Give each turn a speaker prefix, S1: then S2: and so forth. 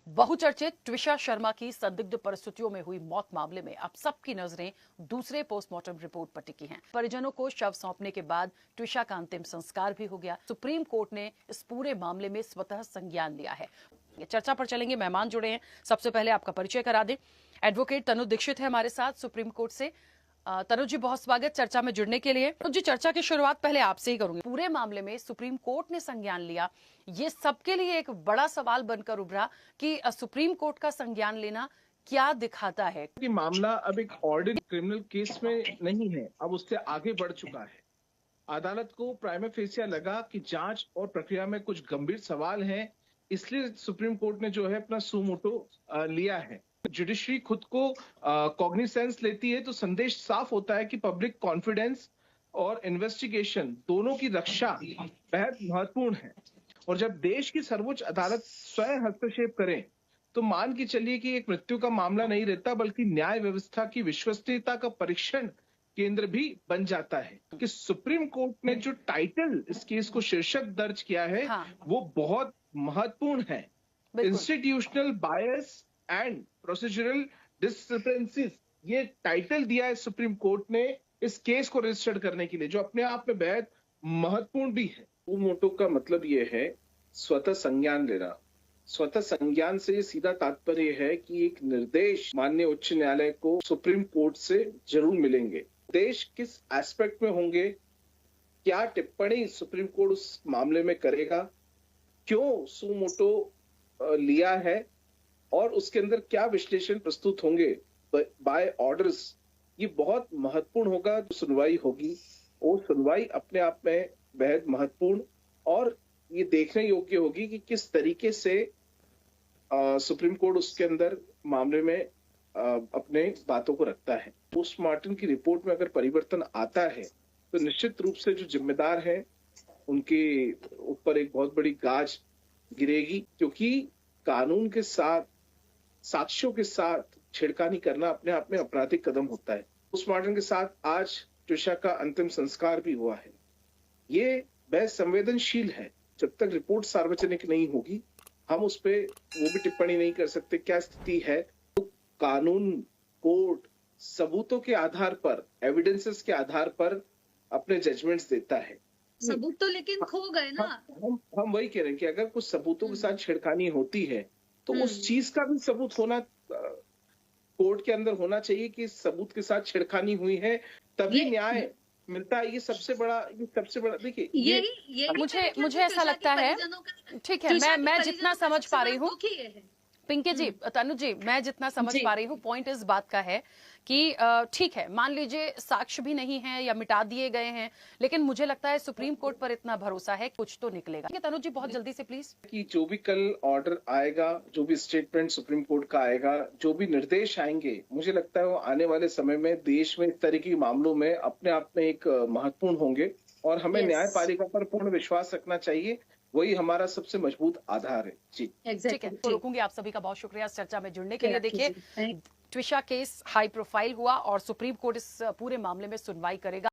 S1: बहुचर्चित ट्विशा शर्मा की संदिग्ध परिस्थितियों में हुई मौत मामले में अब सबकी नजरें दूसरे पोस्टमार्टम रिपोर्ट पर टिकी हैं। परिजनों को शव सौंपने के बाद ट्विशा का अंतिम संस्कार भी हो गया। सुप्रीम कोर्ट ने इस पूरे मामले में स्वतः संज्ञान लिया है। ये चर्चा पर चलेंगे। मेहमान जुड़े हैं। सबसे पहले आपका परिचय करा दें। एडवोकेट तनु दीक्षित है हमारे साथ सुप्रीम कोर्ट से। तनु जी, बहुत स्वागत चर्चा में जुड़ने के लिए। तनु जी, चर्चा की शुरुआत पहले आपसे ही करूंगी। पूरे मामले में सुप्रीम कोर्ट ने संज्ञान लिया, ये सबके लिए एक बड़ा सवाल बनकर उभरा कि सुप्रीम कोर्ट का संज्ञान लेना क्या दिखाता है
S2: कि मामला अब एक ऑर्डिनरी क्रिमिनल केस में नहीं है, अब उससे आगे बढ़ चुका है। अदालत को प्राइमा फेसिया लगा कि जांच और प्रक्रिया में कुछ गंभीर सवाल हैं, इसलिए सुप्रीम कोर्ट ने जो है अपना सुमोटो लिया है। जुडिशरी खुद को कॉग्निसेंस लेती है तो संदेश साफ होता है कि पब्लिक कॉन्फिडेंस और इन्वेस्टिगेशन दोनों की रक्षा बेहद महत्वपूर्ण है। और जब देश की सर्वोच्च अदालत स्वयं हस्तक्षेप करे तो मान के चलिए कि एक मृत्यु का मामला नहीं रहता, बल्कि न्याय व्यवस्था की विश्वसनीयता का परीक्षण केंद्र भी बन जाता है। कि सुप्रीम कोर्ट ने जो टाइटल इस केस को शीर्षक दर्ज किया है, वो बहुत महत्वपूर्ण है। Institutional bias and procedural discrepancies, ये टाइटल दिया है सुप्रीम कोर्ट ने इस केस को रजिस्टर्ड करने के लिए, जो अपने आप में बेहद महत्वपूर्ण भी है। सुमोटो का मतलब ये है स्वतः संज्ञान लेना। स्वतः संज्ञान से सीधा तात्पर्य है कि एक निर्देश माननीय उच्च न्यायालय को सुप्रीम कोर्ट से जरूर मिलेंगे। देश किस एस्पेक्ट में होंगे, क्या टिप्पणी सुप्रीम कोर्ट उस मामले में करेगा, क्यों सुमोटो लिया है और उसके अंदर क्या विश्लेषण प्रस्तुत होंगे बाय ऑर्डर्स, ये बहुत महत्वपूर्ण होगा। जो सुनवाई होगी वो सुनवाई अपने आप में बेहद महत्वपूर्ण और ये देखने योग्य होगी कि किस तरीके से सुप्रीम कोर्ट उसके अंदर मामले में अपने बातों को रखता है। पोस्टमार्टम की रिपोर्ट में अगर परिवर्तन आता है तो निश्चित रूप से जो जिम्मेदार है उनके ऊपर एक बहुत बड़ी गाज गिरेगी, क्योंकि कानून के साथ, साक्ष्यों के साथ छेड़खानी करना अपने आप में आपराधिक कदम होता है। पोस्टमार्टम के साथ आज ट्विशा का अंतिम संस्कार भी हुआ है। ये बेहद संवेदनशील है। जब तक रिपोर्ट सार्वजनिक नहीं होगी हम उस पर वो भी टिप्पणी नहीं कर सकते क्या स्थिति है। तो कानून, कोर्ट सबूतों के आधार पर, एविडेंसेस के आधार पर अपने जजमेंट्स देता है।
S3: सबूत तो लेकिन खो गए ना।
S2: हम वही कह रहे हैं कि अगर कुछ सबूतों के साथ छेड़खानी होती है तो उस चीज का भी सबूत होना कोर्ट के अंदर होना चाहिए कि सबूत के साथ छेड़खानी हुई है, तभी न्याय मिलता है। ये सबसे बड़ा देखिए,
S1: ये मुझे ऐसा लगता है, ठीक है, मैं जितना समझ पा रही हूँ पिंकी जी, तनु जी, मैं जितना समझ पा रही हूँ, पॉइंट इस बात का है कि ठीक है, मान लीजिए साक्ष्य भी नहीं है या मिटा दिए गए हैं, लेकिन मुझे लगता है सुप्रीम कोर्ट पर इतना भरोसा है कुछ तो निकलेगा। तनु जी, बहुत जल्दी से प्लीज।
S2: कि जो भी कल ऑर्डर आएगा, जो भी स्टेटमेंट सुप्रीम कोर्ट का आएगा, जो भी निर्देश आएंगे, मुझे लगता है वो आने वाले समय में देश में इस तरह के मामलों में अपने आप में एक महत्वपूर्ण होंगे और हमें न्यायपालिका पर पूर्ण विश्वास रखना चाहिए। वही हमारा सबसे मजबूत आधार है। जी,
S1: ठीक है, तो रोकूंगी। आप सभी का बहुत शुक्रिया इस चर्चा में जुड़ने के लिए। देखिए, ट्विशा केस हाई प्रोफाइल हुआ और सुप्रीम कोर्ट इस पूरे मामले में सुनवाई करेगा।